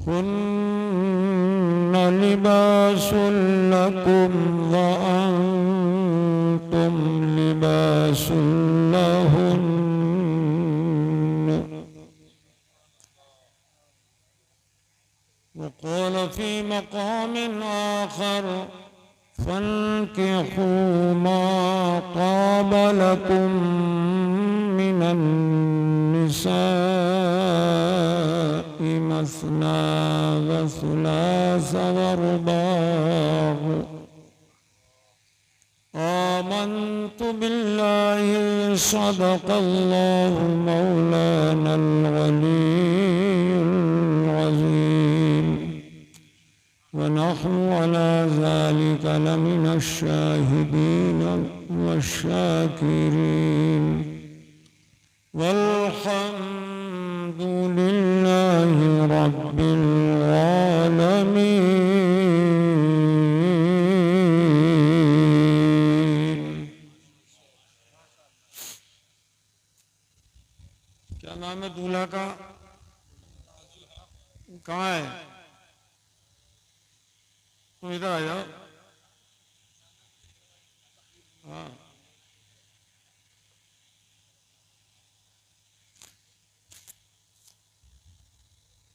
हुन्न लिबासुन लकुम व अंतुम लिबासुन लहुन्न। वक़ाल फ़ी मक़ाम आख़र फ़न्किहू मा ताब लकुम मिनन निसाइ मस्ना व सुलास व रुबाअ। आमन्तु बिल्लाहि सदक़ल्लाहु मौलानल अलीयुल अज़ीम व नहनु अला ज़ालिका लमिनश शाहिदीन वश्शाकिरीन वल्हम्दुलिल्लाहि रब्बिल आलमीन। क्या नाम है दूल्हा का? कहाँ है? तुम इधर आ जाओ। हाँ,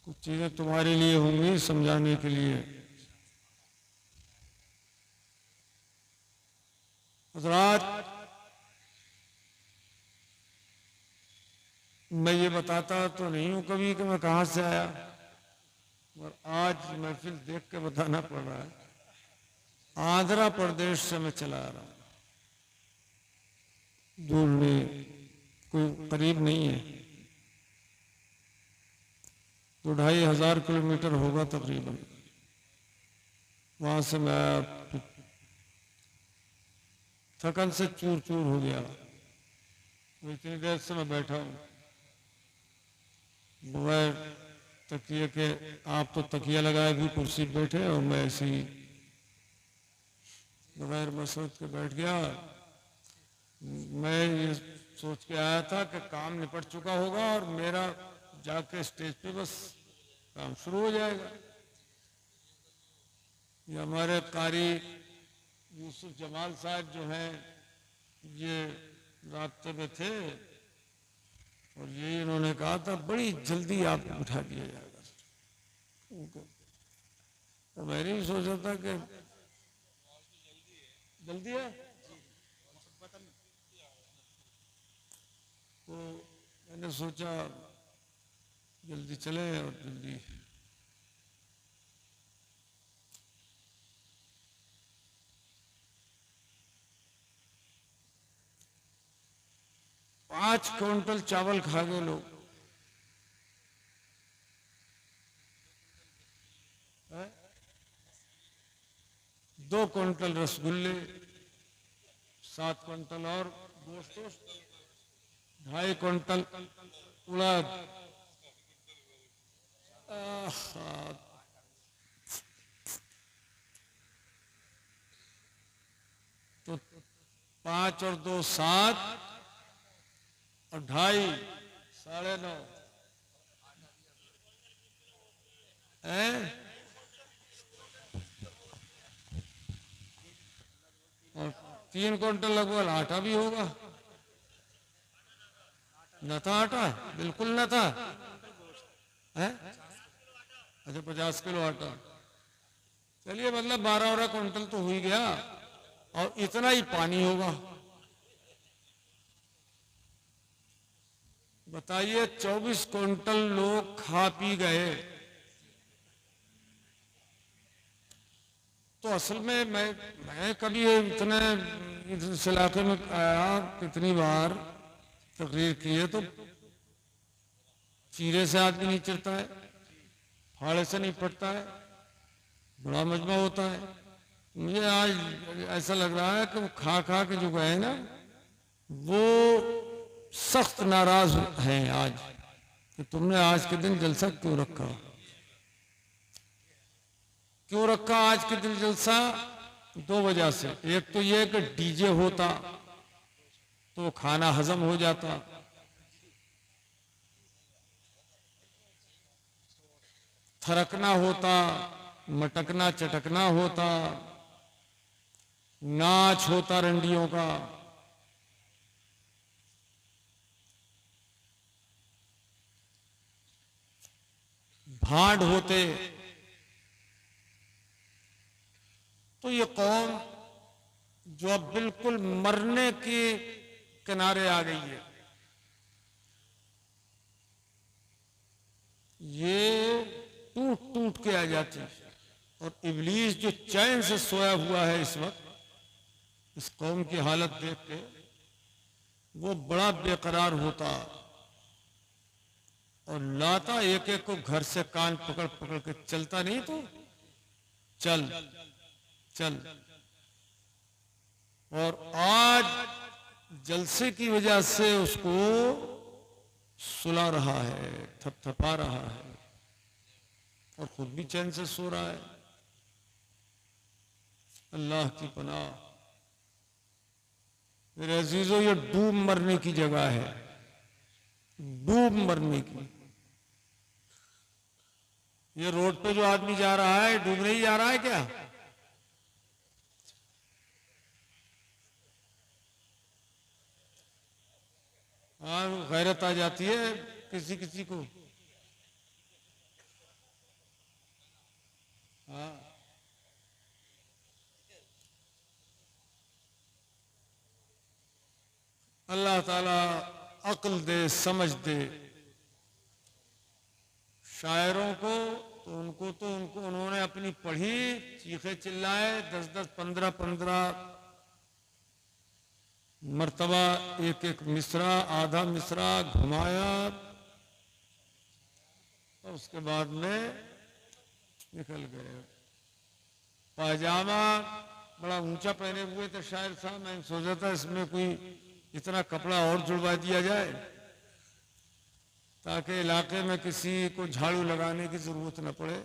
कुछ चीजें तुम्हारे लिए होंगी समझाने के लिए। हज़रात, मैं ये बताता तो नहीं हूं कभी कि मैं कहाँ से आया, और आज महफिल देख के बताना पड़ रहा है। आंध्र प्रदेश से मैं चला आ रहा हूं, दूर नहीं, कोई करीब नहीं है, 2,500 किलोमीटर होगा तकरीबन। वहां से मैं थकन से चूर चूर हो गया। इतनी देर से मैं बैठा हूं बगैर तकिए के। आप तो तकिया लगाए भी कुर्सी पे बैठे, और मैं ऐसे ही बगैर मसरत के बैठ गया। मैं ये सोच के आया था कि काम निपट चुका होगा और मेरा जाके स्टेज पे बस काम शुरू हो जाएगा। ये हमारे कारी यूसुफ जमाल साहब जो हैं, ये रास्ते में थे, और ये इन्होंने कहा था बड़ी जल्दी आपको बिठा दिया जाएगा। तो मैंने भी सोचा था कि जल्दी है, तो मैंने सोचा जल्दी चले और जल्दी। पांच क्विंटल चावल खा गए लोग। 2 क्विंटल रसगुल्ले, 7 क्विंटल और गोश्त, 2.5 क्विंटल उड़द, तो 5 और 2 7 और 2.5 9.5 है। और 3 क्विंटल लगभग आटा भी होगा। न था आटा, बिल्कुल न था है। अच्छा, 50 किलो आटा। चलिए, मतलब 12 क्विंटल तो हो ही गया, और इतना ही पानी होगा। बताइए, 24 क्विंटल लोग खा पी गए। तो असल में मैं कभी इतने इस इलाके में आया, कितनी बार तकरीर की है, तो चीरे से आदमी नहीं चिरता है, फाड़े से नहीं फटता है, बड़ा मजमा होता है। मुझे आज ऐसा लग रहा है कि वो खा खा के जो गए ना, वो सख्त नाराज हैं आज कि तुमने आज के दिन जलसा क्यों रखा। क्यों रखा आज के दिन जलसा? 2 वजह से। एक तो ये कि डीजे होता तो खाना हजम हो जाता, थरकना होता, मटकना चटकना होता, नाच होता रंडियों का। भांड होते। तो ये कौम जो अब बिल्कुल मरने के किनारे आ गई है, ये टूट टूट के आ जाती है। और इब्लीस जो चैन से सोया हुआ है इस वक्त, इस कौम की हालत देख के वो बड़ा बेकरार होता और लाता एक एक को घर से कान पकड़ पकड़ के, चलता नहीं तो चल चल। और आज जलसे की वजह से उसको सुला रहा है, थपथपा रहा है और खुद भी चैन से सो रहा है। अल्लाह की पनाह। मेरे अजीजों, ये डूब मरने की जगह है, डूब मरने की। ये रोड पे जो आदमी जा रहा है, डूबने ही जा रहा है क्या? हाँ, गैरत आ जाती है किसी किसी को। हाँ, अल्लाह ताला अक्ल दे, समझ दे शायरों को। तो उनको उन्होंने अपनी पढ़ी, चीखे चिल्लाए, 10-10, 15-15 मर्तबा एक एक मिसरा, आधा मिसरा घुमाया। और उसके बाद में निकल गए। पायजामा बड़ा ऊंचा पहने हुए थे शायर साहब। मैंने सोचा था इसमें कोई इतना कपड़ा और जुड़वा दिया जाए ताकि इलाके में किसी को झाड़ू लगाने की जरूरत न पड़े,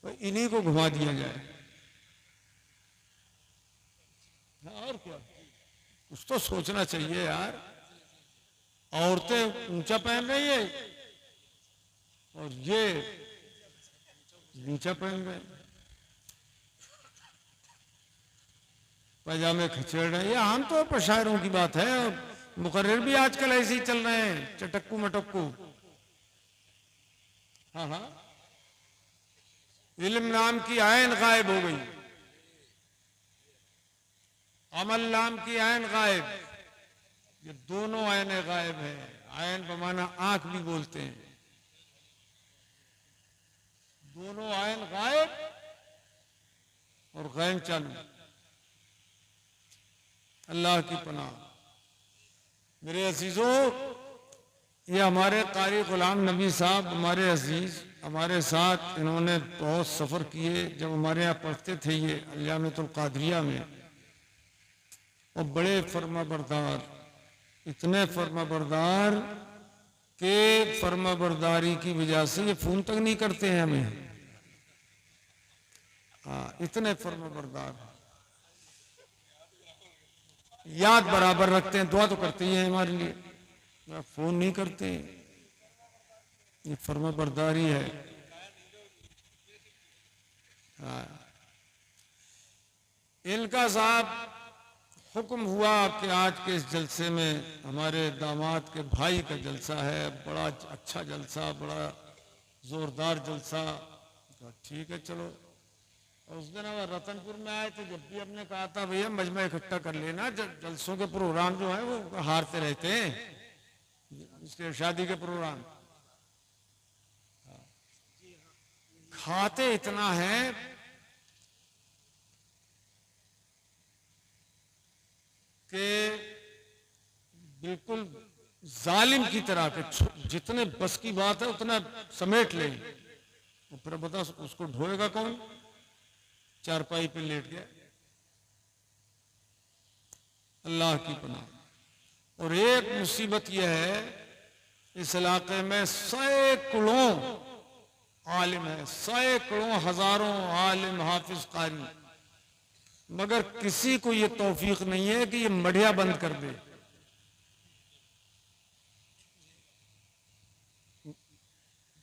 तो इन्हीं को घुमा दिया जाए। और क्या, कुछ तो सोचना चाहिए यार। औरतें ऊंचा पहन रही है और ये नीचा पहन रहे, पैजामे खचेड़ रहे हैं। ये आमतौर पर शायरों की बात है। मुकर्रिर भी आजकल ऐसे ही चल रहे हैं, चटक्कू मटक्कू। हाँ हाँ, इल्म नाम की आयन गायब हो गई, अमल नाम की आयन गायब। ये दोनों आयने गायब है। आयन बमाना आंख भी बोलते हैं। दोनों आयन गायब और गैन चालू। अल्लाह की पनाह। मेरे अजीजों, ये हमारे कारी गुलाम नबी साहब, हमारे अजीज, हमारे साथ इन्होंने बहुत सफ़र किए। जब हमारे यहाँ पढ़ते थे ये अल्लामतुल कादरिया में, और बड़े फर्मा बरदार, इतने फर्मा बरदार के फर्मा बरदारी की वजह से ये फ़ोन तक नहीं करते हैं हमें। हाँ, इतने फर्मा बरदार, याद बराबर रखते हैं, दुआ तो करते ही हैं हमारे लिए, फोन नहीं करते। ये फर्मा बरदारी है। हाँ। इनका साहब हुक्म हुआ कि आज के इस जलसे में हमारे दामाद के भाई का जलसा है, बड़ा अच्छा जलसा, बड़ा जोरदार जलसा। ठीक है चलो। और उस दिन अब रतनपुर में आए थे, जब भी हमने कहा था भैया मजमा इकट्ठा कर लेना, जलसों के प्रोग्राम जो है वो हारते रहते हैं, इसके शादी के प्रोग्राम। खाते इतना है कि बिल्कुल जालिम की तरह के, जितने बस की बात है उतना समेट ले। फिर बता उसको ढोएगा कौन? चारपाई पे लेट गया। अल्लाह की पनाह। और एक मुसीबत यह है, इस इलाके में सैकड़ों आलिम है, सैकड़ों हजारों आलिम, हाफिज, कारी, मगर किसी को यह तौफीक नहीं है कि ये मढ़िया बंद कर दे।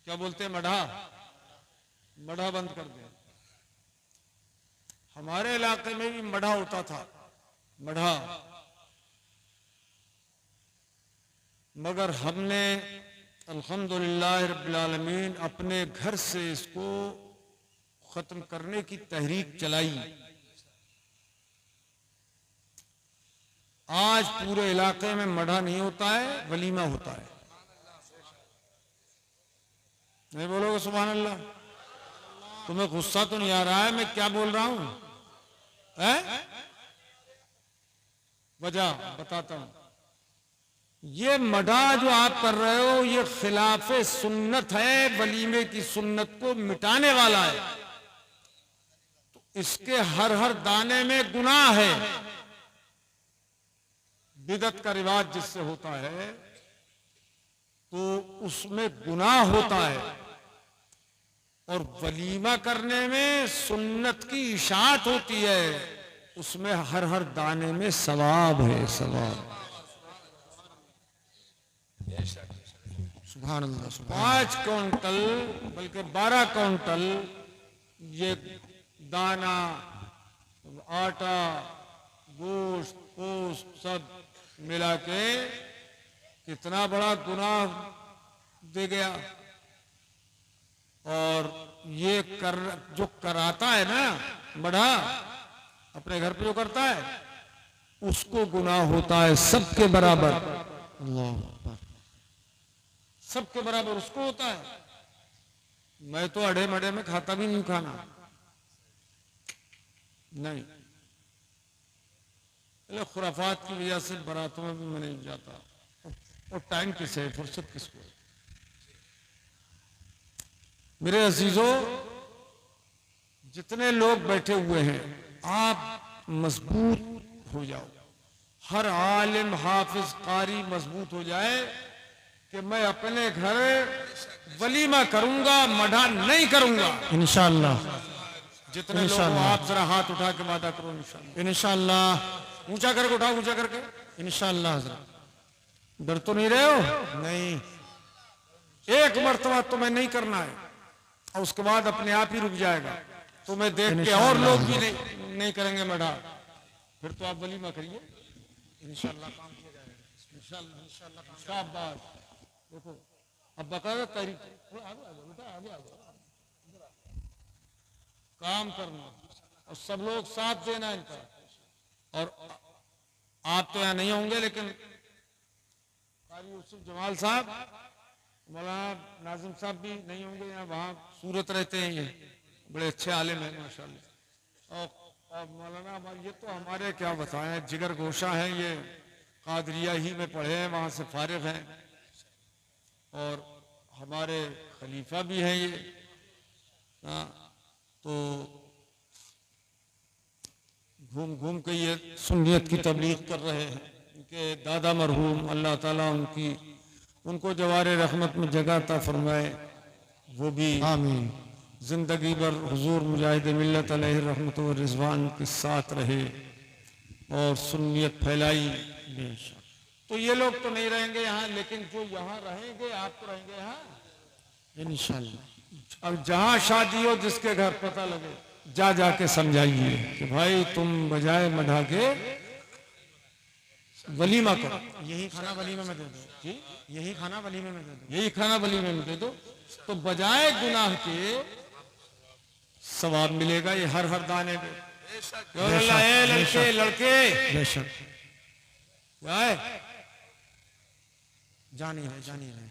क्या बोलते हैं? मढ़ा। मढ़ा बंद कर दिया। हमारे इलाके में भी मढ़ा होता था, मढ़ा, मगर हमने अल्हम्दुलिल्लाह रब्बिल आलमीन अपने घर से इसको खत्म करने की तहरीक चलाई। आज पूरे इलाके में मढ़ा नहीं होता है, वलीमा होता है। नहीं बोलोगे सुभान अल्लाह? तुम्हें गुस्सा तो नहीं आ रहा है मैं क्या बोल रहा हूं? वजह बताता हूं। ये मढ़ा जो आप कर रहे हो ये खिलाफे सुन्नत है, वलीमे की सुन्नत को मिटाने वाला है। तो इसके हर हर दाने में गुनाह है। बिदत का रिवाज जिससे होता है तो उसमें गुनाह होता है, और वलीमा करने में सुन्नत की इशाअत होती है, उसमें हर हर दाने में सवाब है, सवाब। सुभान अल्लाह। 5 क्विंटल बल्कि 12 क्विंटल ये दाना, आटा, गोश्त, पोस्त सब मिला के कितना बड़ा गुनाह दे गया। और ये जो कराता है ना मढ़ा, अपने घर पे जो करता है उसको गुनाह होता है सबके बराबर। अल्लाह, सबके बराबर उसको होता है। मैं तो अड़े मड़े में खाता भी नहीं, खाना नहीं, खुराफात की वजह से बारातों में भी मैं नहीं जाता। और टाइम किसे है, फुर्सत किसको है? मेरे अजीजों, जितने लोग बैठे हुए हैं आप मजबूत हो जाओ, हर आलिम हाफिज कारी मजबूत हो जाए कि मैं अपने घर वलीमा करूंगा, मढ़ा नहीं करूंगा इंशाअल्लाह। जितने लोग आप जरा हाथ उठा के वादा करो इंशाअल्लाह। इंशाअल्लाह। ऊंचा करके उठाओ, ऊंचा करके। इंशाअल्लाह हज़रत। डर तो नहीं रहे हो? नहीं। एक मर्तबा तुम्हें नहीं करना है और उसके बाद अपने आप ही रुक जाएगा। तुम्हें देख के और लोग भी नहीं करेंगे मढ़ा, फिर तो आप वलीमा करिए इंशाअल्लाह, काम किया जाएगा इंशाअल्लाह। इंशाअल्लाह शाबाश। देखो अब बकायदा तहरीक, काम करना और सब लोग साथ देना इनका। और आप तो यहाँ नहीं होंगे, लेकिन कारी यूसुफ जमाल साहब, मौलाना नाजिम साहब भी नहीं होंगे यहाँ, वहाँ सूरत रहते हैं, ये बड़े अच्छे आलिम हैं माशाल्लाह। और मौलाना ये तो हमारे क्या बताएं जिगर गोशा हैं, ये कादरिया ही में पढ़े हैं, वहाँ से फारिग हैं, और हमारे खलीफा भी हैं ये। तो घूम घूम के ये सुन्नियत की तबलीग कर रहे हैं। इनके दादा मरहूम, अल्लाह ताला उनको जवारे रहमत में जगह अता फरमाए, वो भी आमीन जिंदगी भर हुजूर मुजाहिद मिल्लत अलैहि रहमत व रिजवान के साथ रहे और सुन्नियत फैलाई। तो ये लोग तो नहीं रहेंगे यहाँ, लेकिन जो यहाँ रहेंगे, आप तो रहेंगे यहाँ इंशाअल्लाह। अब जहाँ शादी हो जिसके घर पता लगे, जा जाके समझाइए कि भाई तुम बजाय मढ़ा के वलीमा करो। यही खाना वलीमे में दे दो, यही खाना वलीमे में दे दो, यही खाना वलीमे में दे दो, तो बजाय गुनाह के सवाब मिलेगा ये हर हर दाने पे। लड़के लड़के बेशक जाए जानी रहे।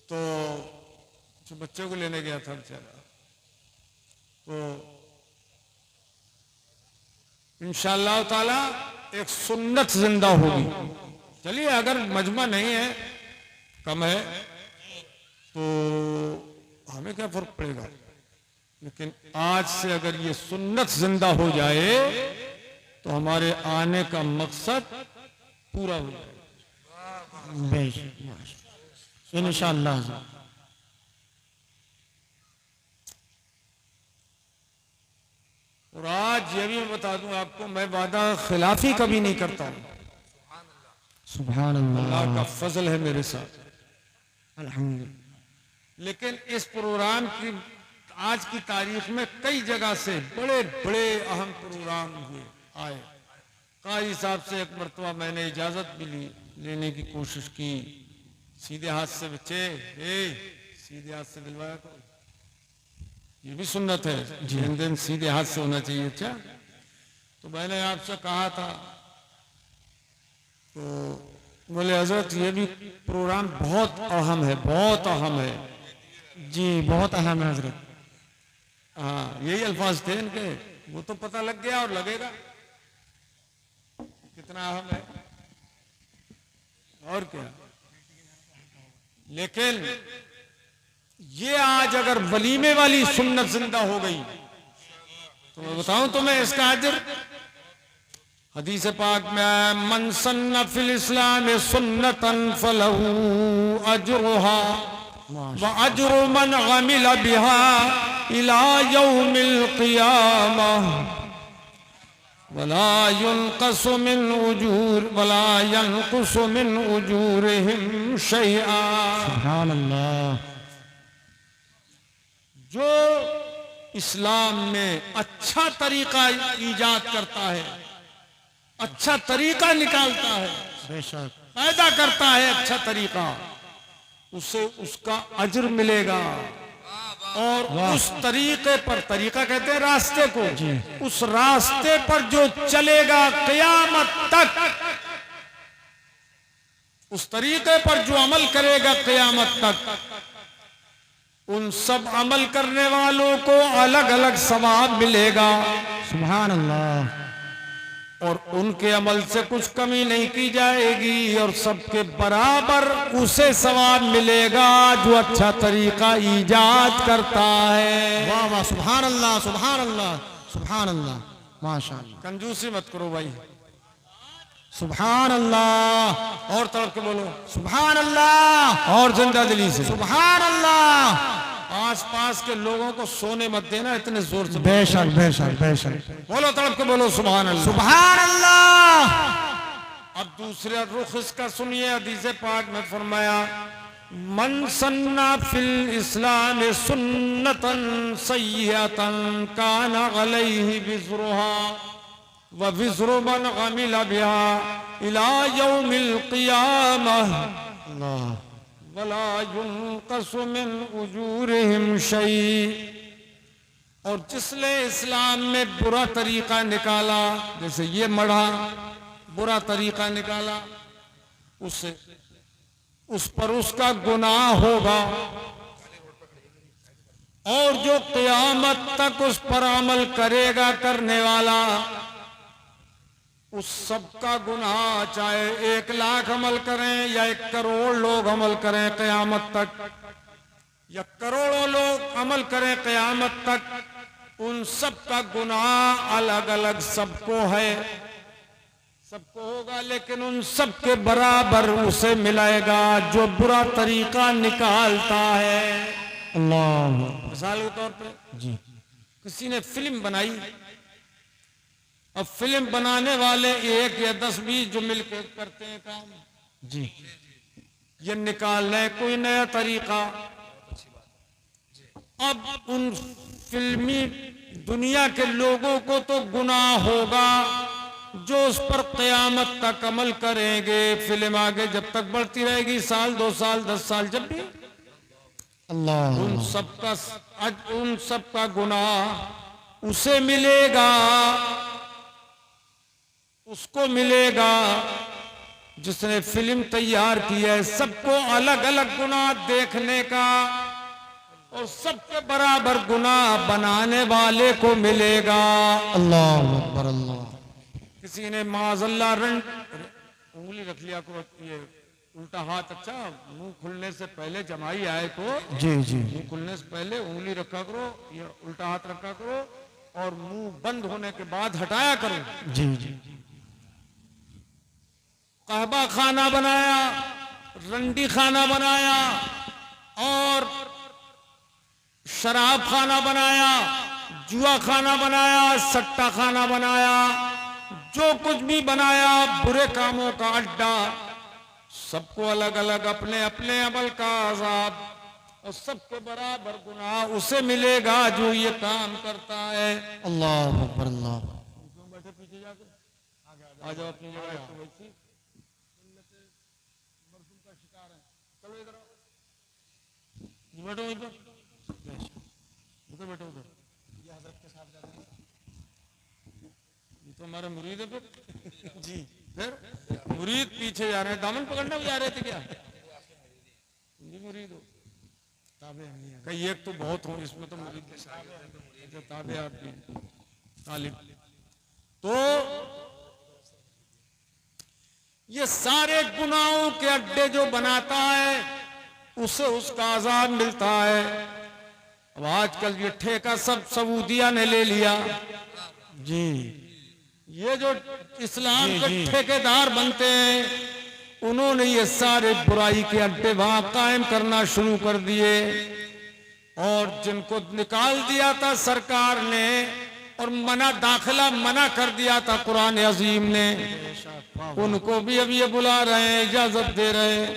तो जो बच्चों को लेने गया था बेचारा, तो इंशाअल्लाह ताला एक सुन्नत जिंदा होगी। चलिए अगर मजमा नहीं है, कम है, तो हमें क्या फर्क पड़ेगा, लेकिन आज से अगर ये सुन्नत जिंदा हो जाए तो हमारे आने का मकसद पूरा हो जाएगा इंशाअल्लाह। और आज ये भी मैं बता दूं आपको, मैं वादा खिलाफी कभी नहीं करता हूं। सुभान अल्लाह। अल्लाह का फजल है मेरे साथ। अल्हम्दुलिल्लाह। लेकिन इस प्रोग्राम की आज की तारीख में कई जगह से बड़े बड़े अहम प्रोग्राम हुए आए। कारी साहब से एक मरतबा मैंने इजाजत भी लेने की कोशिश की, सीधे हाथ से बच्चे सीधे हाथ से दिलवाया करो, ये भी सुन्नत है, लेन सीधे हाथ से होना चाहिए। अच्छा, तो मैंने आपसे कहा था, तो बोले हजरत ये भी प्रोग्राम बहुत अहम है, बहुत अहम है। जी बहुत अहम है हजरत। हाँ, यही अल्फाज थे इनके, वो तो पता लग गया और लगेगा कितना अहम है और क्या। लेकिन ये आज अगर वलीमे वाली सुन्नत जिंदा हो गई तो मैं बताऊं तुम्हें इसका अजर। हदीस पाक में आया, मन सन्ना फिल इस्लाम सुन्नतन फलहू अजरुहा व अजरु मन अमिल बिहा इला यौमिल क़ियामह वला युनक़सु मिन उजूरिहिम शैआ। सुभान अल्लाह। जो इस्लाम में अच्छा तरीका ईजाद करता है, अच्छा तरीका निकालता है, बेशक पैदा करता है अच्छा तरीका, उसे उसका अजर मिलेगा। और उस तरीके पर, तरीका कहते हैं रास्ते को, उस रास्ते पर जो चलेगा क़यामत तक, उस तरीके पर जो अमल करेगा क़यामत तक, उन सब अमल करने वालों को अलग अलग सवाब मिलेगा। सुभान अल्लाह। और उनके अमल से कुछ कमी नहीं की जाएगी और सबके बराबर उसे सवाब मिलेगा जो अच्छा तरीका ईजाद करता है। वाह वाह, सुभान अल्लाह, सुभान अल्लाह, सुभान अल्लाह, माशाअल्लाह। कंजूसी मत करो भाई, सुभान अल्लाह। और तड़प के बोलो सुभान अल्लाह, और जिंदा दिली से सुभान अल्लाह। आस पास के लोगों को सोने मत देना इतने जोर से। बेशक बेशक बेशक, बोलो तड़प के बोलो सुभान अल्लाह, सुभान अल्लाह। अब दूसरा रुख इसका सुनिए। हदीस पाक में फरमाया, मन सन्ना फिल इस्लाम सुन्नतन सय्यतन काना अलैहि विज़रुहा व विज़रु मन अमिल बिहा इला यौमिल क़ियामह वला युनक़सु मिन उजूरिहिम शै। और जिसने इस्लाम में बुरा तरीका निकाला, जैसे ये मढ़ा बुरा तरीका निकाला, उससे उस पर उसका गुनाह होगा, और जो क़यामत तक उस पर अमल करेगा करने वाला, उस सब का गुनाह, चाहे 1 लाख अमल करें या 1 करोड़ लोग अमल करें क़यामत तक, या करोड़ों लोग अमल करें क़यामत तक, उन सब का गुनाह अलग अलग सबको है, सबको होगा, लेकिन उन सब के बराबर उसे मिलेगा जो बुरा तरीका निकालता है। अल्लाह। मिसाल के तौर पे जी, किसी ने फिल्म बनाई, अब फिल्म बनाने वाले 1 या 10 20 जो मिलकर करते हैं काम, जी ये निकालना है कोई नया तरीका। अब उन फिल्मी दुनिया के लोगों को तो गुनाह होगा जो उस पर क़यामत तक अमल करेंगे। फिल्म आगे जब तक बढ़ती रहेगी, 1 साल 2 साल 10 साल, जब भी अल्लाह, उन सब का गुनाह उसे मिलेगा, उसको मिलेगा जिसने फिल्म तैयार की है। सबको अलग अलग गुनाह देखने का, और सबके बराबर गुनाह बनाने वाले को मिलेगा। अल्लाह अकबर, अल्लाह। किसी ने माज़अल्लाह उंगली रख लिया करो, ये उल्टा हाथ, अच्छा मुंह खुलने से पहले जमाई आए तो जी जी, मुंह खुलने से पहले उंगली रखा करो, ये उल्टा हाथ रखा करो, और मुंह बंद होने के बाद हटाया करो। जी जी, कहबा खाना बनाया, रंडी खाना बनाया, और शराब खाना बनाया, जुआ खाना बनाया, सट्टा खाना बनाया, जो कुछ भी बनाया, बुरे कामों का अड्डा, सबको अलग अलग अपने अपने अमल का अज़ाब और सबके बराबर गुनाह उसे मिलेगा जो ये काम करता है। अल्लाह अकबर अल्लाह। बैठे पीछे जाके आ जाओ अपनी जगह। तो वैसी का शिकार है। चलो इधर बैठो, इधर बैठो उधर। ये हजरत के साथ जाते हैं ये तो हमारे मुरीद है। फिर जी, फिर मुरीद पीछे जा रहे हैं, दामन पकड़ने भी जा रहे थे क्या? जी मुरीद हो ताबे नहीं है। कई एक तो बहुत हो इसमें तो मुरीद के साथ ताबे आप भी तालिब। तो ये सारे गुनाहों के अड्डे जो बनाता है उसे उसका आजाद मिलता है। अब आजकल ये ठेका सब सऊदिया ने ले लिया जी, ये जो इस्लाम जी, के जी। ठेकेदार बनते हैं उन्होंने ये सारे बुराई के अड्डे वहां कायम करना शुरू कर दिए और जिनको निकाल दिया था सरकार ने और दाखिला मना कर दिया था कुरान अजीम ने, उनको भी अब ये बुला रहे हैं, इजाजत दे रहे हैं।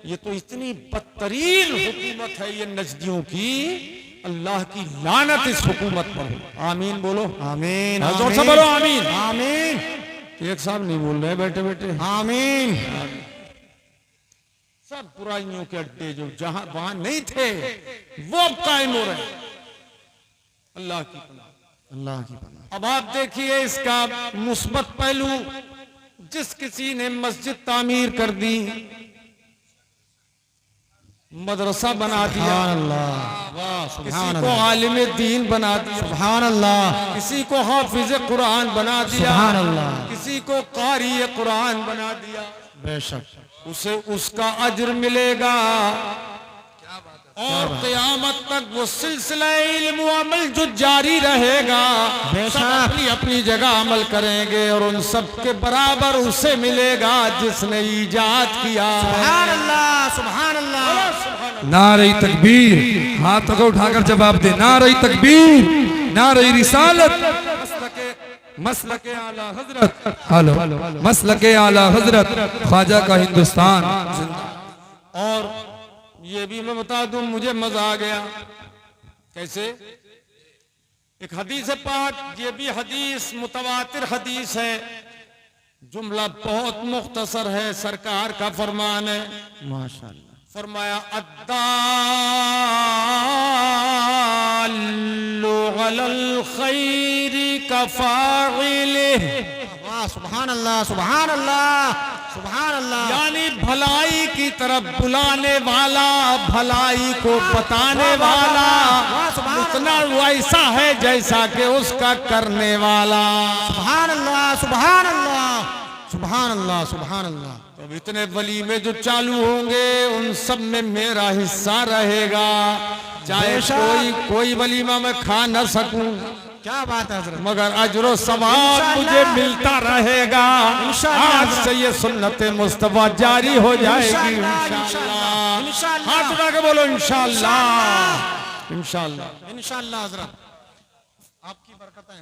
ये तो इतनी बदतरीन हुकूमत है ये नजदियों की, अल्लाह की लानत इस हुकूमत पर हो। आमीन बोलो, आमीन जोर से बोलो आमीन। आमीन एक साहब नहीं बोल रहे बैठे बैठे। आमीन। सब बुराइयों के अड्डे जो जहां वहां नहीं थे वो अब कायम हो रहे हैं। अल्लाह की पनाह, अल्लाह की पनाह। अब आप देखिए इसका मुस्बत पहलू, जिस किसी ने मस्जिद तामीर कर दी, मदरसा बना दिया, सुभान अल्लाह, वाह किसी सुभान को अल्लाह, आलिम दीन बना दिया, सुभान अल्लाह, किसी को हाफिज कुरान बना दिया, सुभान अल्लाह, किसी को कारी कुरान बना दिया, बेशक उसे उसका अज्र मिलेगा और क़यामत तक वो सिलसिला इल्म व अमल जो जारी रहेगा। सब अपनी अपनी जगह अमल करेंगे और उन सब के बराबर उसे मिलेगा जिसने ईजाद किया। सुभान अल्लाह, सुभान अल्लाह। नारे तकबीर, हाथों को उठाकर जवाब दे। नारे तकबीर, नारे रिसालत, मसलके आला हजरत, हेलो मसलके आला हजरत ख्वाजा का हिंदुस्तान। और ये भी मैं बता दूं, मुझे मजा आ गया। कैसे? एक हदीस पाक, ये भी हदीस मुतवातिर हदीस है, जुमला बहुत मुख्तसर है, सरकार का फरमान है। माशाअल्लाह। फरमाया अद्दाल्लु अलल खैरि कफाइलिहि, वाह सुभान अल्लाह, सुभान अल्लाह, सुभान अल्लाह। यानी भलाई की तरफ बुलाने वाला, भलाई को बताने वाला उतना वैसा है जैसा कि उसका करने वाला। सुभान अल्लाह, सुभान अल्लाह, सुभान अल्लाह, सुभान अल्लाह। तो इतने वलीमे जो चालू होंगे उन सब में मेरा हिस्सा रहेगा, चाहे कोई वलीमा मैं खा न सकूं, क्या बात है हजरत, मगर अजरो सवाब मुझे मिलता रहेगा। आज से ये सुन्नत मुस्तफा जारी हो जाएगी इंशाअल्लाह। हाथ उठा के बोलो इंशाअल्लाह, इंशाअल्लाह, इंशाअल्लाह। हजरत आपकी बरकतें।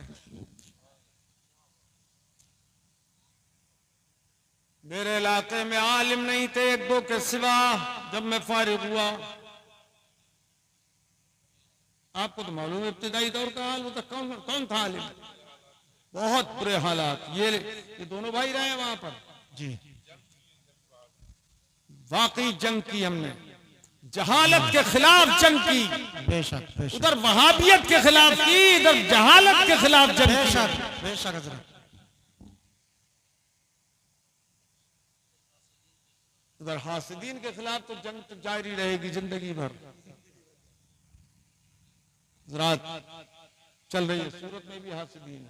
मेरे इलाके में आलिम नहीं थे एक दो के सिवा। जब मैं फारिग हुआ, आपको तो मालूम है इब्तिदाई दौर का हाल, वो तो कौन था आलिम, बहुत बुरे हालात। ये दोनों भाई रहे वहां पर जी, वाकई जंग की हमने, जहालत के खिलाफ जंग की, बेशक बेशक उधर वहाबियत के खिलाफ की, इधर जहालत के खिलाफ जंग की। बेशक बेशक हजरत। उधर हासिदीन के खिलाफ तो जंग तो जारी रहेगी जिंदगी भर। रात चल रही है, सूरत में भी हासिदीन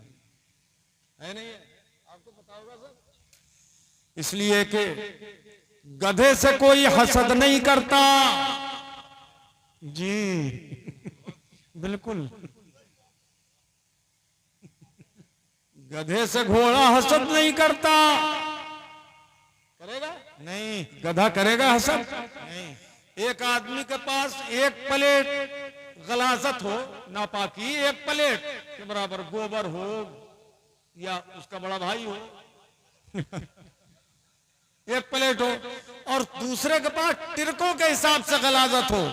है नहीं है? आपको पता होगा सर। इसलिए कि गधे से कोई हसद नहीं करता। जी बिल्कुल। गधे से घोड़ा हसद नहीं करता। करेगा? नहीं गधा करेगा हसद? नहीं। एक आदमी के पास एक प्लेट गलाजत हो, नापाकी, एक प्लेट के बराबर गोबर हो या उसका बड़ा भाई हो एक प्लेट हो, और दूसरे के पास टिरकों के हिसाब से गलाजत हो,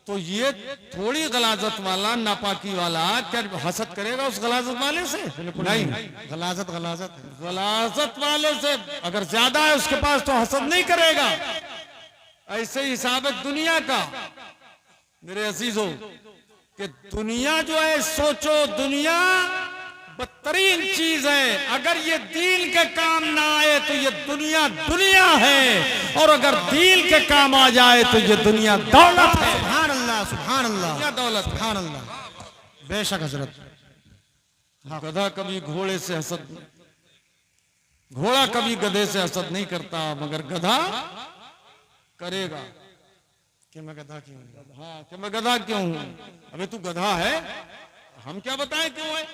तो ये थोड़ी गलाजत वाला, नापाकी वाला क्या हसद करेगा उस गलाजत वाले से? नहीं, गलाजत गलाजत है। गलाजत वाले से अगर ज्यादा है उसके पास तो हसद नहीं करेगा। ऐसे ही हिसाब है दुनिया का मेरे अजीजों, कि दुनिया जो है, सोचो दुनिया बदतरीन चीज है। अगर ये दीन के काम ना आए तो ये दुनिया दुनिया है, और अगर दीन के काम आ जाए तो ये दुनिया दौलत है। सुभान अल्लाह, सुभान अल्लाह, दुनिया दौलत है। सुभान अल्लाह। बेशक हजरत। गधा कभी घोड़े से हसद, घोड़ा कभी गधे से हसद नहीं करता, मगर गधा करेगा कि मैं गधा क्यों हूं? हाँ, कि मैं गधा क्यों हूं? अबे तू गधा है, हम क्या बताएं क्यों है?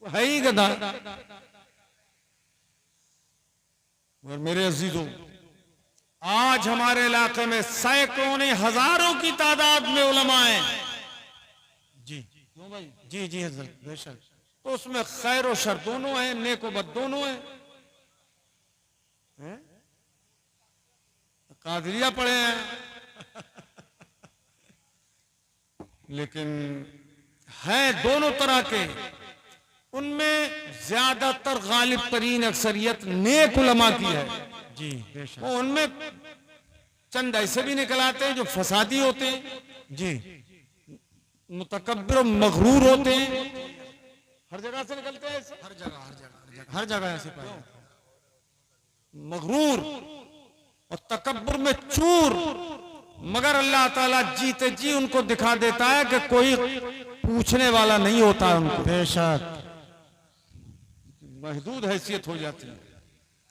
वो है ही गधा। और मेरे अजीजों, आज हमारे इलाके में सैकड़ों ने, हजारों की तादाद में उलमा हैं। जी क्यों भाई? जी जी हजरत, बेशक। तो उसमें खैर और शर दोनों है, नेक और बद दोनों है। कादरिया पढ़े हैं लेकिन है दोनों तरह के। उनमें ज्यादातर गालिब तरीन अक्सरियत नेक उलमा की है। जी बेशक। वो उनमें चंद ऐसे भी निकल आते हैं जो फसादी होते हैं, जी मुतकब्बिर और मगरूर होते हैं। हर जगह से निकलते हैं ऐसे, हर जगह हर जगह हर जगह हर जगह ऐसे पाए जाते हैं। मगरूर और तकब्बुर में चूर। मगर अल्लाह ताला जीते जी उनको दिखा देता है कि कोई पूछने वाला नहीं होता है उनको। बेशक। महदूद हैसियत हो जाती है।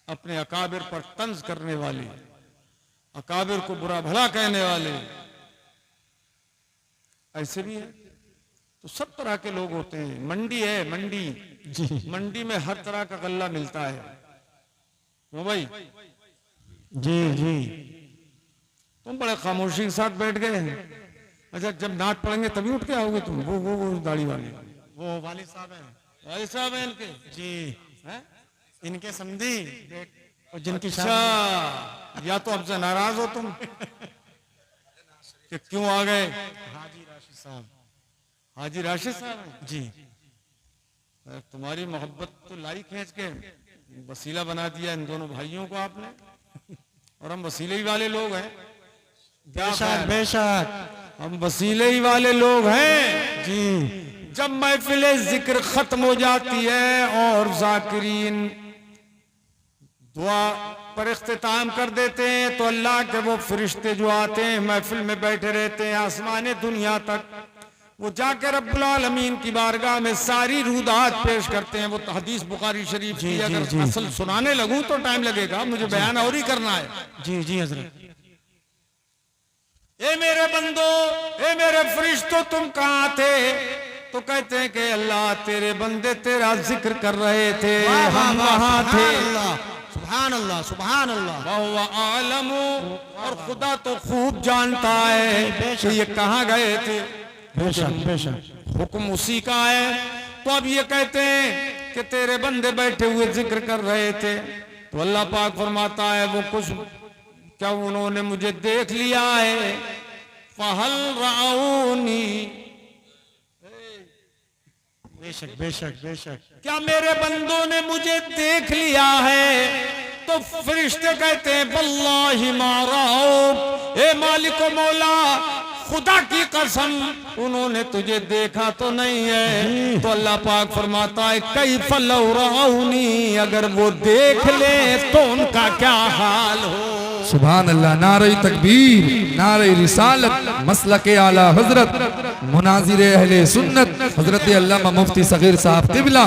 अपने अकाबिर पर तंज करने वाले, अकाबिर को बुरा भला कहने वाले ऐसे भी है। तो सब तरह के लोग होते हैं। मंडी है, मंडी जी मंडी में हर तरह का गल्ला मिलता है। क्यों भाई? जी जी। तुम बड़े खामोशी के साथ बैठ गए हैं। अच्छा, जब नाच पढ़ेंगे तभी उठ के आओगे तुम? वो दाढ़ी वाले, वो वालिद साहब हैं। भाई साहब है इनके जी हैं? इनके समधी और जिनकी अच्छा, शादी। या तो हमसे नाराज हो तुम कि क्यों आ गए? हाजी राशिद साहब। हाजी राशिद साहब हैं। जी तुम्हारी मोहब्बत तो लाई खींच के वसीला बना दिया इन दोनों भाइयों को आपने, और हम वसीले ही वाले लोग हैं। क्या बेशक ख्याल है? बेशक। हम वसीले ही वाले लोग हैं। जी जब महफिल जिक्र खत्म हो जाती है और जाकिरीन दुआ पर इख्तिताम कर देते हैं, तो अल्लाह के वो फरिश्ते जो आते हैं महफिल में बैठे रहते हैं आसमान दुनिया तक, वो जाकर रब्बुल आलमीन की बारगाह में सारी रूदात पेश करते हैं। वो तो हदीस बुखारी शरीफ की, अगर जी। असल सुनाने लगूं तो टाइम लगेगा, मुझे बयान और ही करना है। जी जी हजरत। ए मेरे बंदो, ए मेरे फरिश्तों, तुम कहाँ थे? तो कहते हैं कि अल्लाह तेरे बंदे तेरा जिक्र कर रहे थे, हम वहां थे। सुभान अल्लाह, सुभान अल्लाह। वहुवा आलमु, और खुदा तो खूब जानता है कि ये कहाँ गए थे। बेशक बेशक। हुक्म उसी का है। तो अब ये कहते हैं कि तेरे बंदे बैठे हुए जिक्र कर रहे थे, तो अल्लाह पाक फरमाता है वो कुछ, क्या उन्होंने मुझे देख लिया है? फहल राऊनी, बेशक बेशक बेशक। क्या मेरे बंदों ने मुझे देख लिया है? तो फरिश्ते कहते हैं वल्लाहि मा राऊ, ए मालिक मौला, खुदा की कसम उन्होंने तुझे देखा तो नहीं है। तो अल्लाह पाक फरमाता है कैफ लौ राऊनी, अगर वो देख ले तो उनका क्या हाल हो। सुभान अल्लाह। नारे तकबीर, नारे रिसालत, मसलके आला हजरत, मुनाजिर अहले सुन्नत हजरत अल्लामा मुफ्ती सगीर साहब क़िबला,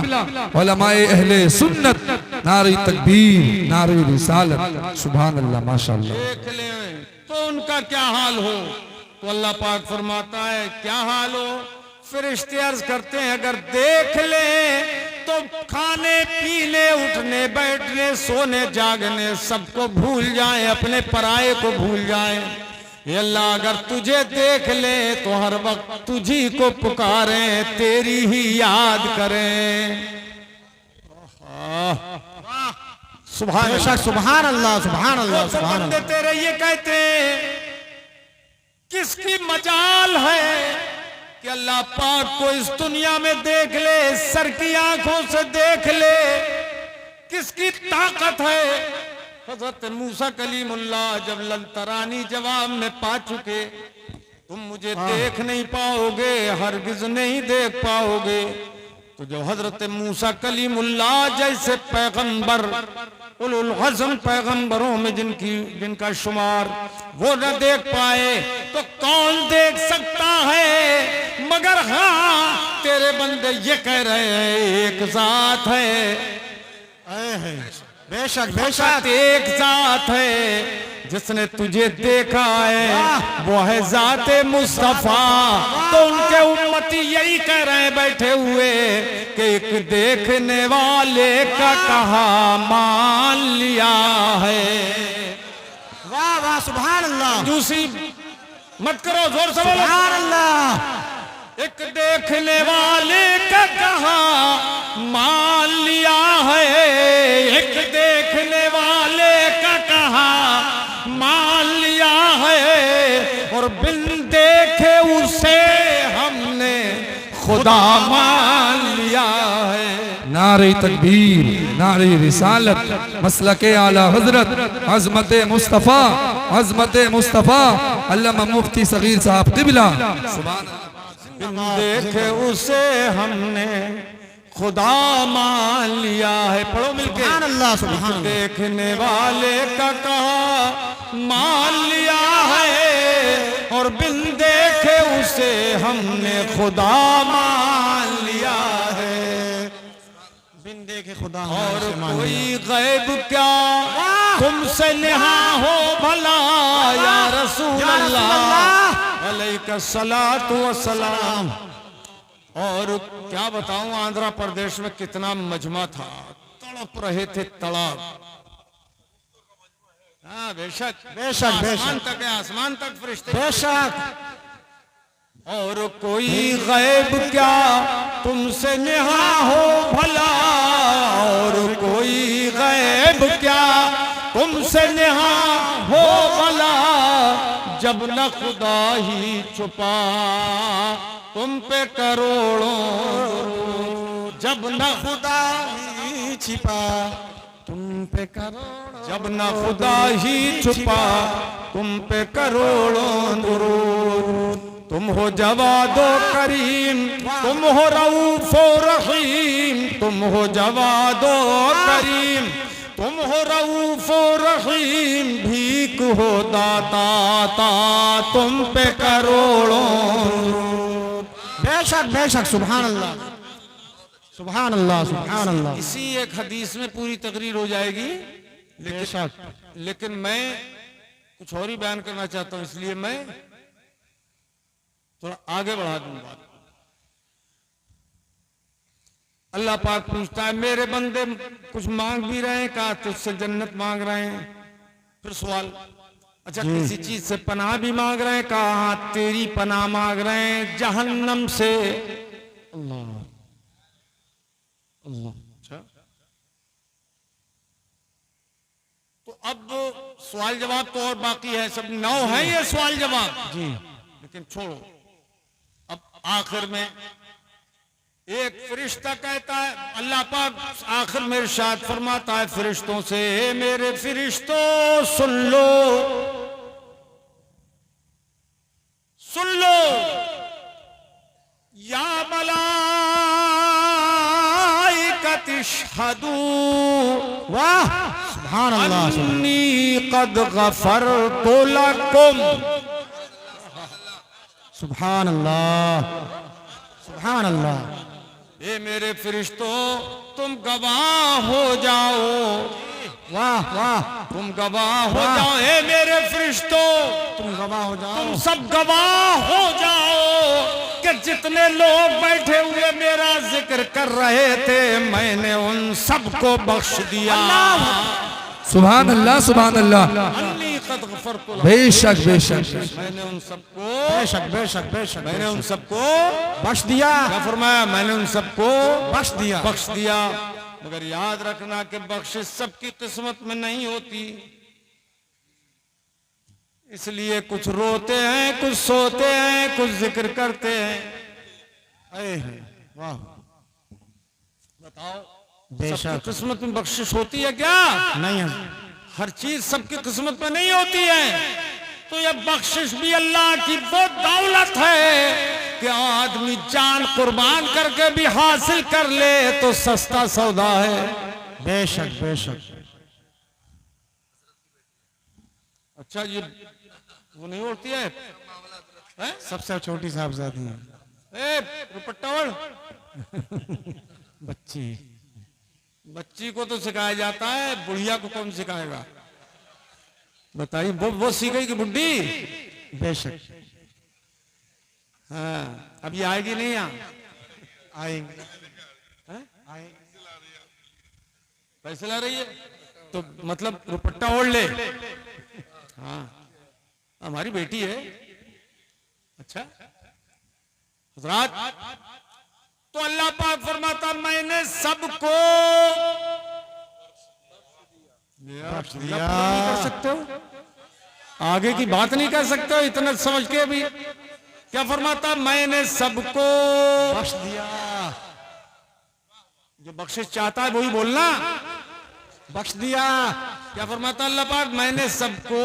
उलमाए अहले सुन्नत, नारे तकबीर, नारे रिसालत। सुभान अल्लाह, माशाअल्लाह। देख ले तो उनका क्या हाल हो। तो अल्लाह पाक फरमाता है क्या हाल हो? फरिश्ते अर्ज करते हैं अगर देख ले तो खाने पीने उठने बैठने सोने जागने सबको भूल जाएं, अपने पराये को भूल जाएं। ये अल्लाह अगर तुझे देख ले तो हर वक्त तुझी को पुकारें, तेरी ही याद करें। सुभान बेशक। सुभान अल्लाह, सुभान अल्लाह, तो सुभान बंदे अल्लाह। तेरे ये कहते हैं किसकी मजाल है कि अल्लाह पाक को इस दुनिया में देख ले, सर की आंखों से देख ले। किसकी ताकत है? हजरत मूसा कलीमुल्लाह जब ललतरानी जवाब में पा चुके, तुम मुझे देख नहीं पाओगे, हरगिज नहीं देख पाओगे। तो जो हजरत मूसा कलीमुल्लाह जैसे पैगंबर, उलुल अज़्म पैगंबरों में जिनका शुमार, वो न देख पाए तो कौन देख सकता है? मगर हाँ, तेरे बंदे ये कह रहे हैं एक जात है। बेशक बेशक एक जात है जिसने तुझे देखा है, वो है जाते मुस्तफा। तो उनके उम्मती यही कह रहे हैं बैठे हुए कि एक देखने वाले का कहा मान लिया है। वाह वाह सुभान अल्लाह, दूसरी मत करो, जोर से बोलो सुभान अल्लाह। एक देखने वाले का कहा मान लिया है, एक देखने वाले का कहा मान लिया है, और बिन देखे उसे हमने खुदा मान लिया है। नारे तकबीर, नारे रिसालत, मसलके आला हजरत, अजमत मुस्तफ़ा, अजमत मुस्तफ़ा अल्लामा मुफ्ती सगीर साहब क़िबला। सुभान बिन देखे उसे हमने खुदा मान लिया है। पढ़ो मिलके, सुभान अल्लाह सुभान अल्लाह। देखने वाले का कहा मान लिया है, और बिन देखे उसे हमने खुदा मान लिया है। बिन देखे खुदा और कोई गैब क्या तुमसे नेहा हो भला, या रसूल अल्लाह अलैका सलातु व सलाम। और क्या बताऊं, आंध्र प्रदेश में कितना मजमा था, तड़प रहे थे तड़प। हाँ बेशक बेशक आसमान बेशक तक है, आसमान तक फरिश्ते। बेशक और कोई गैब क्या तुमसे नेहा हो भला, और कोई गैब क्या तुमसे नेहा हो भला, जब न खुदा ही छुपा तुम पे करोड़ों, जब न खुदा ही छिपा तुम पे करोड़ों, जब न खुदा ही छुपा तुम पे करोड़ों दुरूद। तुम हो जवादो करीम, तुम हो रऊफो रहीम, तुम हो जवादो करीम, तुम हो रऊफो रहीम, भीख हो दाता ता तुम पे करोड़ों। बेशक बेशक सुभान अल्लाह सुभान अल्लाह सुभान अल्लाह। इसी एक हदीस में पूरी तकरीर हो जाएगी, लेकिन मैं कुछ और ही बयान करना चाहता हूं, इसलिए मैं थोड़ा आगे बढ़ा दूंगा। अल्लाह पाक पूछता है मेरे बंदे कुछ मांग भी रहे हैं, कहा तुझसे जन्नत मांग रहे हैं। फिर सवाल, अच्छा किसी चीज से पनाह भी मांग रहे हैं, कहा हाँ तेरी पनाह मांग रहे हैं जहन्नम से। अल्लाह अल्लाह। अच्छा तो अब सवाल जवाब तो और बाकी है, सब 9 है ये सवाल जवाब जी, लेकिन छोड़ो। अब आखिर में एक फरिश्ता कहता है, अल्लाह पाक आखिर में इरशाद फरमाता है फरिश्तों से, मेरे फरिश्तों सुन लो सुन लो, या मलाइकत इशहदू वाह सुभान अल्लाह अन्नी कद गफरतु लकुम। सुभान अल्लाह सुभान अल्लाह। ए मेरे फरिश्तों तुम गवाह हो जाओ, वाह वाह तुम गवाह हो जाओ। ए मेरे फरिश्तों तुम गवाह हो जाओ, तुम सब गवाह हो जाओ कि जितने लोग बैठे हुए मेरा जिक्र कर रहे थे, मैंने उन सबको बख्श दिया। सुभान अल्लाह सुभान अल्लाह। अन्नी कद गफरतु लकुम। बेशक बेशक मैंने उन सबको बेशक बेशक बेशक मैंने उन सबको बख्श दिया, क्या फरमाया, मैंने उन सबको बख्श दिया। बख्श दिया। मगर याद रखना कि बख्शिश सबकी किस्मत में नहीं होती। इसलिए कुछ रोते हैं, कुछ सोते हैं, कुछ जिक्र करते हैं। वाह, बताओ, बेशक। सबकी किस्मत में बख्शिश होती है क्या? नहीं है। हर चीज सबकी किस्मत में नहीं होती है। तो ये बख्शिश भी अल्लाह की वो दौलत है कि आदमी जान कुर्बान करके भी हासिल कर ले तो सस्ता सौदा है। बेशक बेशक। अच्छा, ये वो नहीं होती है, सबसे छोटी साहबजादी है। ए दुपट्टा ओढ़। बच्ची बच्ची को तो सिखाया जाता है, बुढ़िया को कौन सिखाएगा? बताइए, वो सीखेगी बुढ़ी। बेशक। हाँ, अब ये आएगी नहीं यहाँ? आएंगे। पैसे ला रही है तो मतलब दुपट्टा ओढ़ ले। हाँ, हमारी बेटी है। अच्छा हजरात, तो अल्लाह पाक फरमाता मैंने सबको नहीं कर सकते हो, आगे की बात नहीं कर सकते हो इतना समझ के भी। क्या फरमाता? मैंने सबको बख्श दिया। जो बख्शिश चाहता है वही बोलना। बख्श दिया। क्या फरमाता अल्लाह पाक? मैंने सबको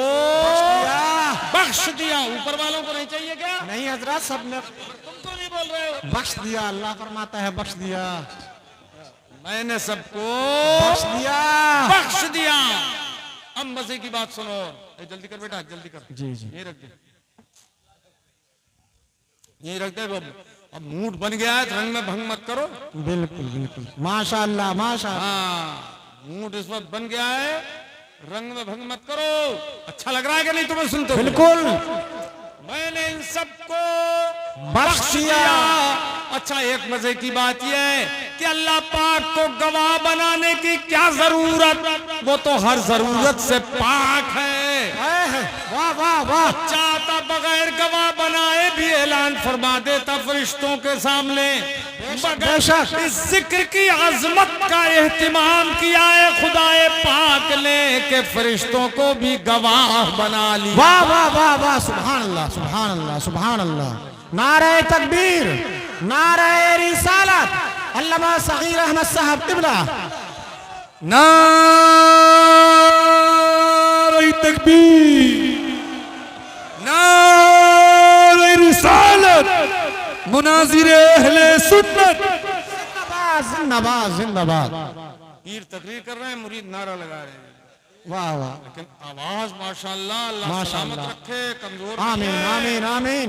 बख्श दिया। ऊपर वालों को नहीं चाहिए क्या? नहीं हजरत, सबने। तुम तो नहीं बोल रहे हो। बख्श दिया, अल्लाह फरमाता है बख्श दिया। मैंने सबको बख्श दिया। बख्श दिया। अब मजे की बात सुनो। जल्दी कर बेटा, जल्दी कर। जी जी। ये रख दे, ये रख दे। अब मूड बन गया है, रंग में भंग मत करो। बिल्कुल बिल्कुल, माशाअल्लाह माशाअल्लाह। हाँ, मूड इस वक्त बन गया है, रंग में भंग मत करो। अच्छा लग रहा है कि नहीं तुम्हें सुनते हुए? बिल्कुल। मैंने इन सबको बख्श दिया। अच्छा, एक मजे की बात यह है कि अल्लाह पाक को गवाह बनाने की क्या जरूरत, वो तो हर जरूरत से पाक है। वाह वाह वाह। चाहता बगैर गवाह बनाए भी ऐलान फरमा देता फरिश्तों के सामने। बेशक। इस जिक्र की अजमत का एहतिमाम किया है खुदाए पाक ने कि फरिश्तों को भी गवाह बना लिया। वाह वाह वाह वाह, सुभान अल्लाह सुभान अल्लाह सुभान अल्लाह। नारे तकबीर, नारे रिसालत। अल्लामा सगीर अहमद साहब किबला। नारे तकबीर, नारे रिसालत, मुनाजिर अहले सुन्नत। जिंदाबाद जिंदाबाद। पीर तकरीर कर रहे हैं, मुरीद नारा लगा रहे हैं। वाह वाह। लेकिन आवाज माशाल्लाह, अल्लाह माशाल्लाह। सलामत रखे, कमजोर आमीन नहीं है। आमीन आमीन।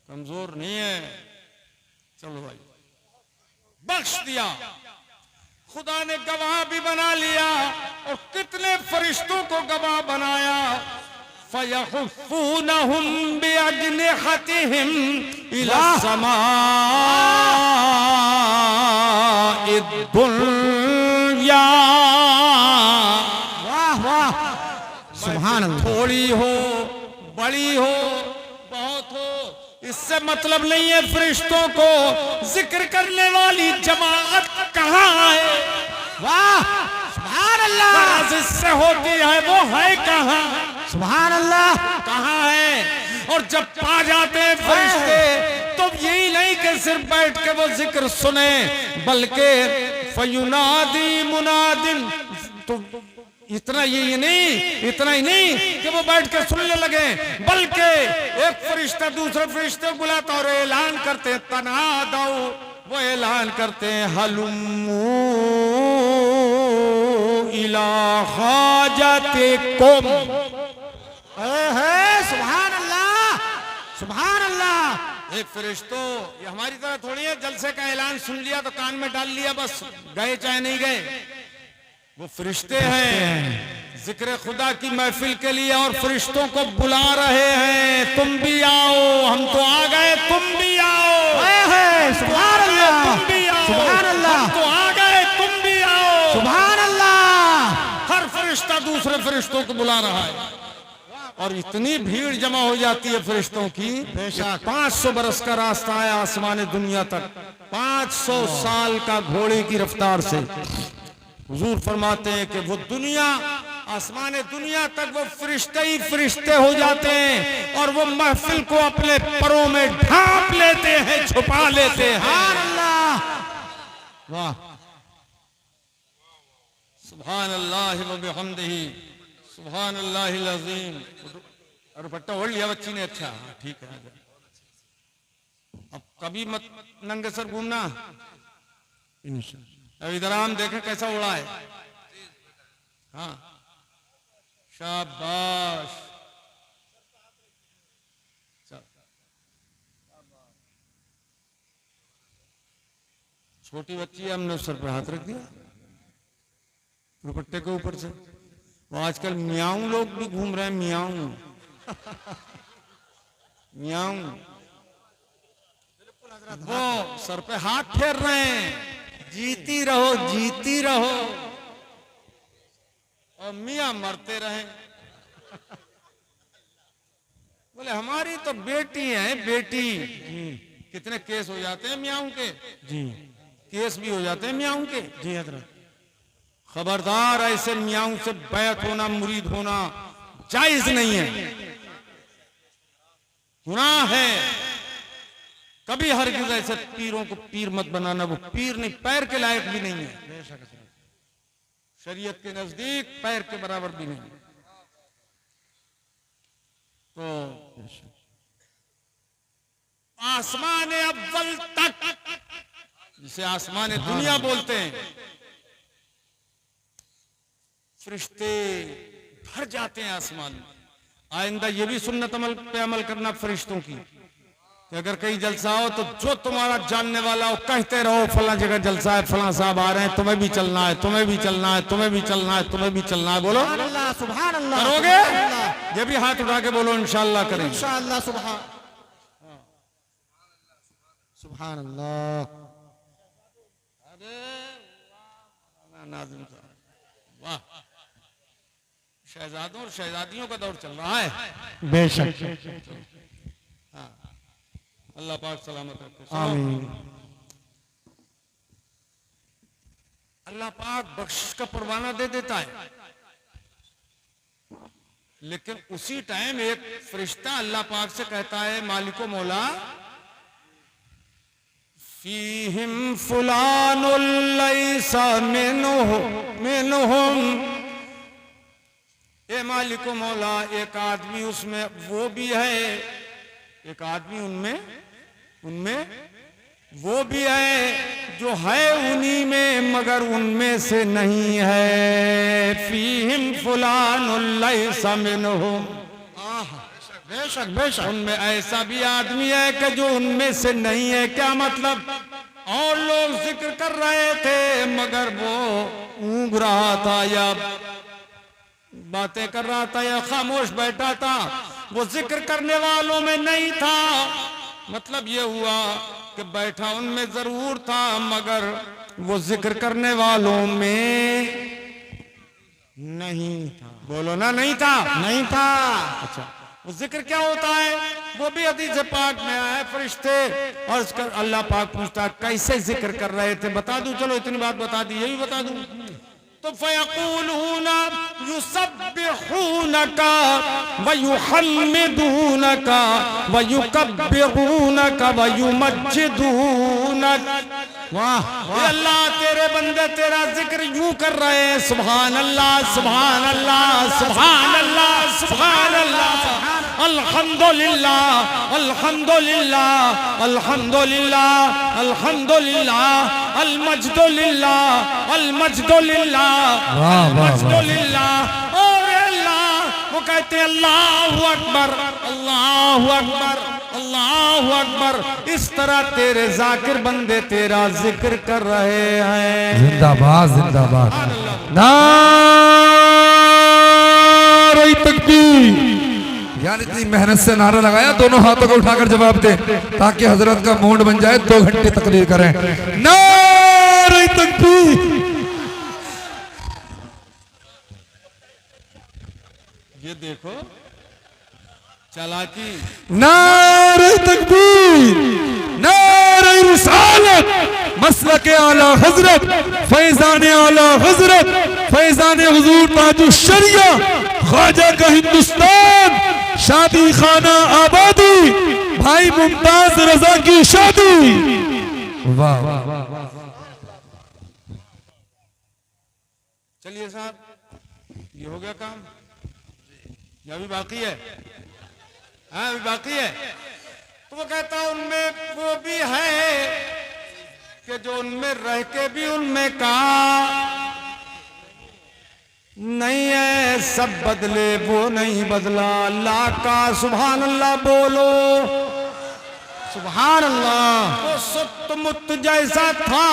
कमजोर नहीं है। चलो भाई, बख्श दिया। खुदा ने गवाह भी बना लिया, और कितने फरिश्तों को गवाह बनाया। फयहुफ़ूनहुम बिअजनिहतिहिम इला समाइ दुन्या। वाह वाह, सुभान अल्लाह। थोड़ी हो, बड़ी हो, बहुत हो, इससे मतलब नहीं है। फरिश्तों को जिक्र करने वाली जमात कहाँ है? वाह, सुभान अल्लाह। गरज इससे होती है, वो है कहाँ? सुभान अल्लाह। कहाँ है? और जब पा जाते हैं फरिश्ते, तो यही नहीं कि सिर्फ बैठ के वो जिक्र सुने, बल्कि फयुनादी मुनादिन। तो इतना ही नहीं कि वो बैठ के सुनने लगे, बल्कि एक फरिश्ता दूसरे फरिश्ते को बुलाता और ऐलान करते हैं, तनादौ, वो ऐलान करते हैं, हलुम्मू इला हाजतिकुम। सुभान अल्लाह सुभान अल्लाह। एक फरिश्तों, ये हमारी तरह थोड़ी है, जलसे का ऐलान सुन लिया तो कान में डाल लिया, बस गए चाहे नहीं गए। वो फरिश्ते हैं, जिक्र खुदा की महफिल के लिए, और फरिश्तों को बुला रहे हैं, तुम भी आओ, हम तो आ गए, तुम भी आओ। सुभान अल्लाह तुम भी आओ, सुभान अल्लाह। हम तो आ गए, तुम भी आओ। सुभान अल्लाह। हर फरिश्ता दूसरे फरिश्तों को बुला रहा है, और इतनी भीड़ जमा हो जाती है फरिश्तों की। 500 बरस का रास्ता है आसमान दुनिया तक, 500 साल का घोड़े की रफ्तार से। हुजूर फरमाते हैं कि वो दुनिया आसमान दुनिया तक वो फरिश्ते ही फरिश्ते हो जाते हैं और वो महफिल को अपने परों में ढांप लेते हैं, छुपा लेते हैं। सुभान अल्लाह, वाह, सुभान अल्लाह व बिहम्दिही, सुभान अल्लाहिल अज़ीम। और दुपट्टा ओढ़ लिया बच्ची ने, अच्छा हाँ, ठीक है। अब कभी मत नंगे सर घूमना। अब इधर आम देखे कैसा उड़ा है। हाँ, शाबाश। छोटी बच्ची है, हमने सर पर हाथ रख दिया दुपट्टे के ऊपर से। वो आजकल मियाऊं लोग भी घूम रहे हैं, मियाऊं मियाऊं, वो सर पे हाथ फेर रहे हैं, जीती रहो जीती रहो, और मियां मरते रहे। बोले हमारी तो बेटी है, बेटी। कितने केस हो जाते हैं मियाऊं के जी, केस भी हो जाते हैं मियाऊं के। जी हजरत, खबरदार, ऐसे मियाऊं से बैत होना, मुरीद होना जायज नहीं है, गुनाह है। कभी हरगिज़ ऐसे पीरों को पीर मत बनाना, वो पीर नहीं, पैर के लायक भी नहीं है, शरीयत के नजदीक पैर के बराबर भी नहीं। तो आसमान अव्वल तक, जिसे आसमान दुनिया बोलते हैं, फरिश्ते भर जाते हैं आसमान में। आइंदा ये भी सुन्नत अमल पे अमल करना फरिश्तों की, कि अगर कहीं जलसा हो तो जो तुम्हारा जानने वाला हो कहते रहो फला जगह जलसा है, फला साहब आ रहे हैं, तुम्हें भी चलना है, तुम्हें भी चलना है, तुम्हें भी चलना है, तुम्हें भी चलना है। बोलो अल्लाह, सुभान अल्लाह, करोगे? ये भी हाथ उठा के बोलो इंशाअल्लाह करेंगे। इंशाअल्लाह, सुभान सुभान अल्लाह। नाज़िम साहब, वाह, शहजादों और शहजादियों का दौर चल रहा है। बेशक, अल्लाह पाक सलामत रखे। आमीन। अल्लाह पाक बख्शिश का परवाना दे देता है, लेकिन उसी टाइम एक फरिश्ता अल्लाह पाक से कहता है, मालिको मौला, फीहिम फुलानुल लैसा मिनहुम, ए मालिको मौला, एक आदमी उसमें वो भी है, एक आदमी उनमें वो भी है जो है उन्हीं में, मगर उनमें से नहीं है। फीहिम फुलानुल लैसा मिनहुम, बेशक बेशक, उनमें ऐसा भी आदमी है कि जो उनमें से नहीं है। क्या मतलब? और लोग जिक्र कर रहे थे मगर वो ऊँघ रहा था या बातें कर रहा था या खामोश बैठा था, वो जिक्र करने वालों में नहीं था। मतलब ये हुआ कि बैठा उनमें जरूर था मगर वो जिक्र करने वालों में नहीं था। बोलो ना, नहीं था, नहीं था। अच्छा, वो जिक्र क्या होता है? वो भी हदीस पाक में आया, फरिश्ते और उसका अल्लाह पाक पूछता कैसे जिक्र कर रहे थे, बता दूं? चलो इतनी बात बता दी, ये भी बता दूं। तो फयक़ूलूना युसब्बिहूनका व युहम्मिदूनका व युकब्बिरूनका व युमज्जिदूनक। वाह अल्लाह, तेरे बंदे तेरा जिक्र यूं कर रहे हैं, सुभान अल्लाह, सुभान अल्लाह, सुभान अल्लाह, सुभान अल्लाह, अल्हम्दुलिल्लाह, अल्हम्दुलिल्लाह, अल्हम्दुलिल्लाह, अल्हम्दुलिल्लाह, अल-मज्दुलिल्लाह, अल-मज्दुलिल्लाह, अल-मज्दुलिल्लाह। और अल्लाह, वो कहते हैं अल्लाहु अकबर, अल्लाहु अकबर, अल्लाहु अकबर। इस तरह तेरे जाकिर बंदे तेरा जिक्र कर रहे हैं। जिंदाबाद जिंदाबाद, नारे तकबीर। यार इतनी मेहनत से नारा लगाया, दोनों हाथों को उठाकर जवाब दे ताकि हजरत का मूड बन जाए, 2 घंटे तकरीर करें। नारे तकबीर। ये देखो चालाकी। नारे तकबीर, नारे रिसालत, मसलक आला हजरत, फैजान आला हजरत, फैजान हुजूर ताजुश शरिया ख्वाजा का हिंदुस्तान शादी खाना आबादी भाई मुमताज रजा की शादी। वाह चलिए साहब, ये हो गया काम, ये अभी बाकी है। हाँ अभी बाकी है। तो वो कहता उनमें वो भी है कि जो उनमें रह के भी उनमें का नहीं है, सब बदले वो नहीं बदला। अल्लाह का सुभान अल्लाह बोलो, सुभान अल्लाह। वो सुत मुत जैसा था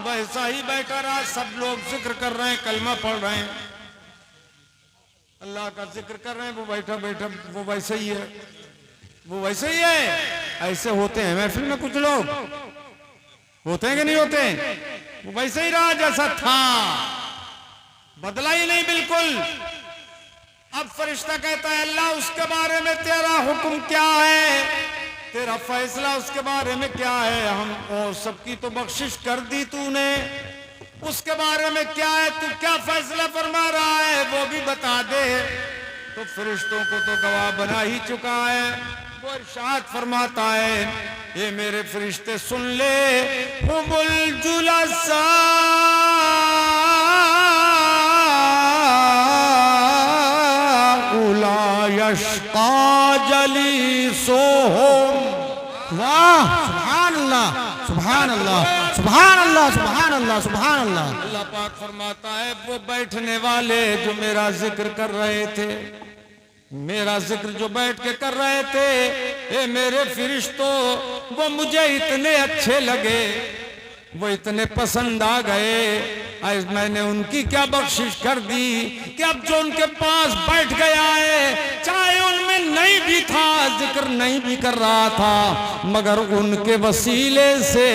वैसा ही बैठा रहा। सब लोग जिक्र कर रहे हैं, कलमा पढ़ रहे हैं, अल्लाह का जिक्र कर रहे हैं, वो बैठा बैठा वो वैसे ही है, वो वैसे ही है। ऐसे होते हैं महफिल में कुछ लोग, होते हैं कि नहीं होते? वो वैसे ही रहा जैसा था, बदला ही नहीं बिल्कुल। अब फरिश्ता कहता है अल्लाह उसके बारे में तेरा हुक्म क्या है, तेरा फैसला उसके बारे में क्या है? हम और सबकी तो बख्शिश कर दी तूने, उसके बारे में क्या है, तू क्या फैसला फरमा रहा है वो भी बता दे। तो फरिश्तों को तो गवाह बना ही चुका है। वो इरशाद फरमाता है ये मेरे फरिश्ते सुन ले, हुमुल जुलसा उला यश्का जलीसोहुम। वाह सुभान अल्लाह, सुभान अल्लाह, सुभान अल्लाह, सुभान अल्लाह, सुभान अल्लाह। अल्लाह पाक फरमाता है वो बैठने वाले जो मेरा जिक्र कर रहे थे, मेरा जिक्र जो बैठ के कर रहे थे, ए मेरे फरिश्तों, वो मुझे इतने अच्छे लगे, वो इतने पसंद आ गए, आज मैंने उनकी क्या बख्शिश कर दी कि अब जो उनके पास बैठ गया है, चाहे उनमें नहीं भी था, जिक्र नहीं भी कर रहा था, मगर उनके वसीले से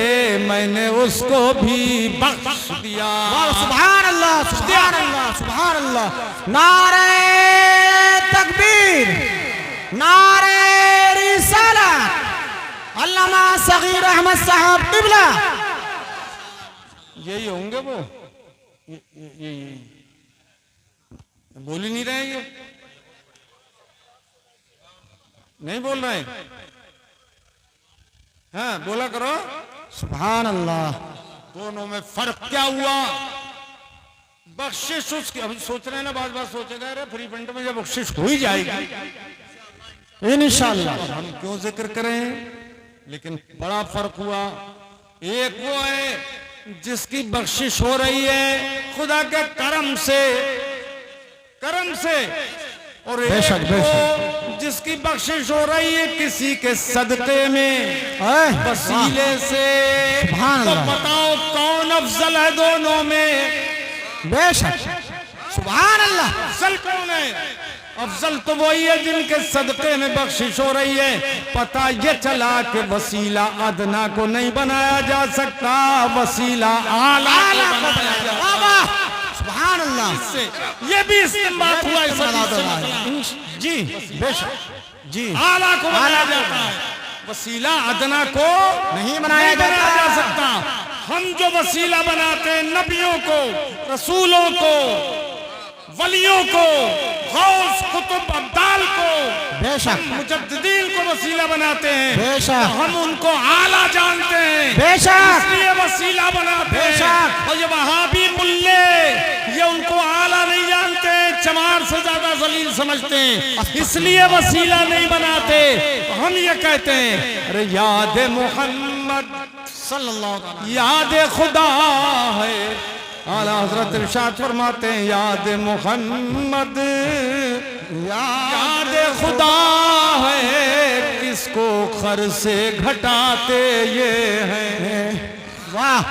मैंने उसको भी बख्श दिया। सुभान अल्लाह, सुभान अल्लाह, सुभान अल्लाह। नारे तकबीर, नारे रिसालत, अल्लामा सगीर अहमद साहब क़िबला। यही होंगे वो, ये बोल ही नहीं रहे, ये नहीं बोल रहे। हाँ बोला करो। सुभान अल्लाह। दोनों में फर्क क्या हुआ? बख्शिश उसकी, अभी सोच रहे हैं ना, बात बात सोचेगा अरे फ्री फंड में जब बख्शिश हो ही जाएगी इंशाअल्लाह, तो हम क्यों जिक्र करें? लेकिन बड़ा फर्क हुआ। एक वो है जिसकी बख्शिश हो रही है खुदा के करम से, करम से, और एक बेशक, वो जिसकी बख्शिश हो रही है किसी के सदके में, वसीले से। सुभान तो अल्लाह। बताओ कौन अफजल है दोनों में? बेशक, सुभान अल्लाह। अफजल कौन है? अफजल तो वही है जिनके सदके में बख्शिश हो रही है। पता ये चला कि वसीला अदना को नहीं बनाया जा सकता, वसीला आला को बनाया जा सकता। सुभान अल्लाह। इससे ये भी इस्तेमाल हुआ इस हदीस से। जी बेशक, जी आला को बनाया जाता है, वसीला अदना को नहीं बनाया जा सकता। हम जो वसीला बनाते हैं नबियों को, रसूलों को, वलियों को, गौस कुतुब अब्दाल को, बेशक, मुजद्दिदीन को वसीला बनाते हैं, बेशक, तो हम उनको आला जानते हैं, बेशक, इसलिए वसीला बनाते हैं। बेशक। और ये वहाबी मुल्ले ये उनको आला नहीं जानते, चमार से ज्यादा जलील समझते हैं, इसलिए वसीला नहीं बनाते। तो हम ये कहते हैं अरे याद मोहम्मद सल्लल्लाहु अलैहि याद खुदा है। आला हजरत इरशाद फरमाते हैं याद मोहम्मद याद खुदा है, किसको खर से घटाते ये हैं। वाह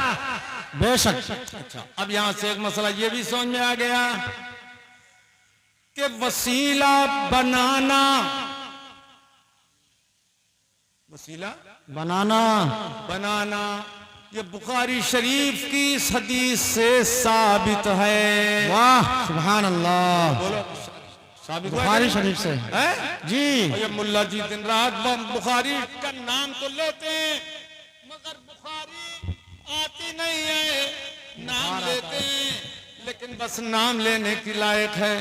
बेशक। अच्छा अब यहां से एक मसला ये भी समझ में आ गया कि वसीला बनाना, वसीला बनाना, बनाना ये बुखारी शरीफ की इस हदीस से साबित है। वाह सुभान अल्लाह। बोलो साबित हुआ बुखारी कि नहीं? शरीफ से है जी। और ये मुल्ला जी दिन रात बुखारी का नाम तो लेते हैं मगर बुखारी आती नहीं है, नाम लेते हैं लेकिन बस नाम लेने की लायक है।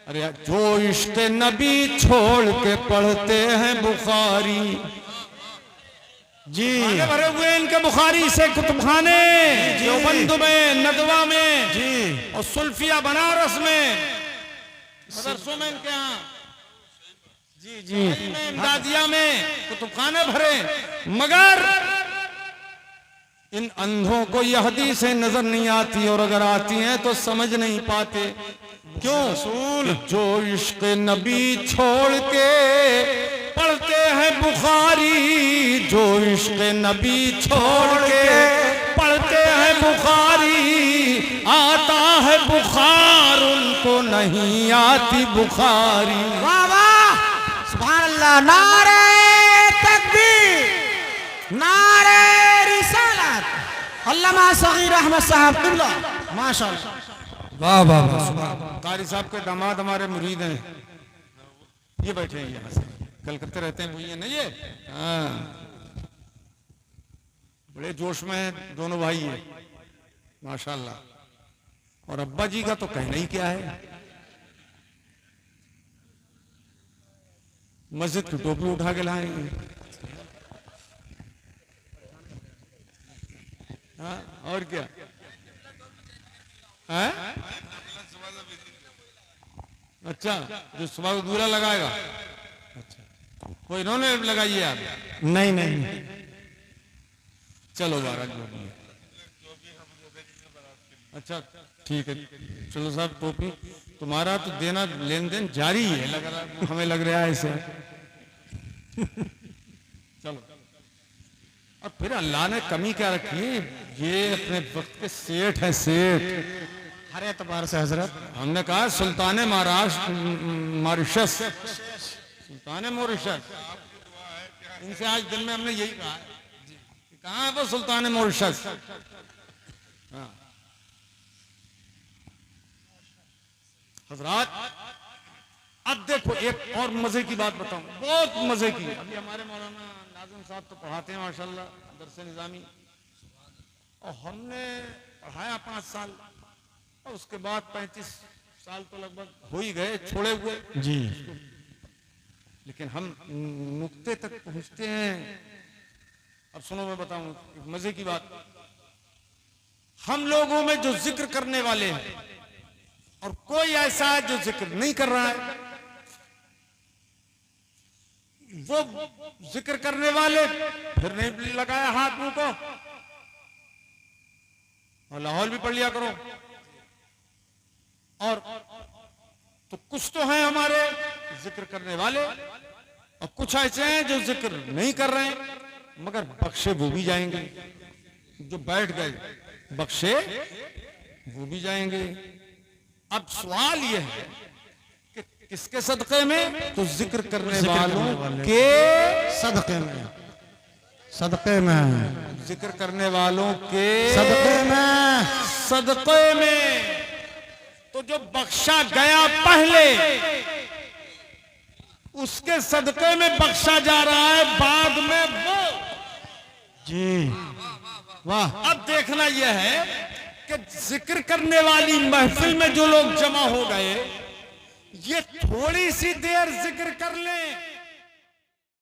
अरे जो इश्क नबी छोड़ के पढ़ते हैं बुखारी, जी खाने भरे हुए इनके बुखारी से कुतुबखाने, देवबंद में, नदवा में जी और सुल्फिया बनारस में, मदरसों में इनके यहाँ, जी जी में, इमदादिया में कुतुबखाने भरे। मगर इन अंधों को यह हदीसें नजर नहीं आती, और अगर आती हैं तो समझ नहीं पाते। क्यों? जो इश्क नबी छोड़ के पढ़ते हैं बुखारी, जो इश्क नबी छोड़ के पढ़ते हैं बुखारी, आता है बुखार उनको नहीं आती बुखारी। वाह वाह सुभान अल्लाह। नारे तकबीर, नारे रिसालत, अल्लामा सगीर अहमद साहब किबला, माशाअल्लाह। वाह वाह वाह। कारी साहब के दामाद हमारे मुरीद हैं, ये बैठे हैं यहाँ से, कल करते रहते हैं भैया नहीं ये। हाँ, बड़े जोश में हैं दोनों भाई है माशाल्लाह। और अब्बा जी का तो कहना ही क्या है, मस्जिद की टोपी उठा के लाएंगे। हाँ, और क्या है? अच्छा, जो सुबह को दूल्हा लगाएगा, अच्छा कोई इन्होंने लगाई है आप? नहीं नहीं, चलो बारह जो भी है। अच्छा ठीक है, चलो साहब टोपी तुम्हारा तो देना लेन देन जारी है, लग रहा हमें लग रहा है ऐसे। चलो, और फिर अल्लाह ने कमी क्या रखी है, ये अपने वक्त के सेठ हैं, सेठ। हर एतबार से हजरत, हमने कहा सुल्तान महाराष्ट्र मॉरिशस, सुल्तान मॉरिशस, इनसे आज दिन में हमने यही कहा कि कहाँ है वो सुल्तान मॉरिशस। हाँ। हजरात अब देखो एक और मजे की बात बताऊं, बहुत मजे की। अभी हमारे मौलाना नाज़िम साहब तो पढ़ाते हैं माशाल्लाह दरस निज़ामी, और हमने पढ़ाया 5 साल, और उसके बाद 35 साल तो लगभग हो ही गए छोड़े हुए जी। लेकिन हम नुक्ते तक पहुंचते हैं। अब सुनो मैं बताऊं एक मजे की बात। हम लोगों में जो जिक्र करने वाले हैं और कोई ऐसा है जो जिक्र नहीं कर रहा है, वो जिक्र करने वाले फिर नहीं लगाया हाथ मुंह को, और लाहौल भी पढ़ लिया करो। और तो कुछ तो हैं हमारे जिक्र करने वाले, और कुछ ऐसे हैं जो जिक्र नहीं कर रहे हैं, मगर बख्शे वो भी जाएंगे। जो बैठ गए बख्शे वो भी जाएंगे। अब सवाल ये है कि किसके सदक़े में? तो जिक्र करने वालों के सदक़े में, सदक़े में, जिक्र करने वालों के सदक़े में, सदक़े में। तो जो बख्शा गया पहले, उसके सदक़े में बख्शा जा रहा है बाद में वो। जी वाह। अब देखना यह है कि जिक्र करने वाली महफिल में जो लोग जमा हो गए, ये थोड़ी सी देर जिक्र कर लें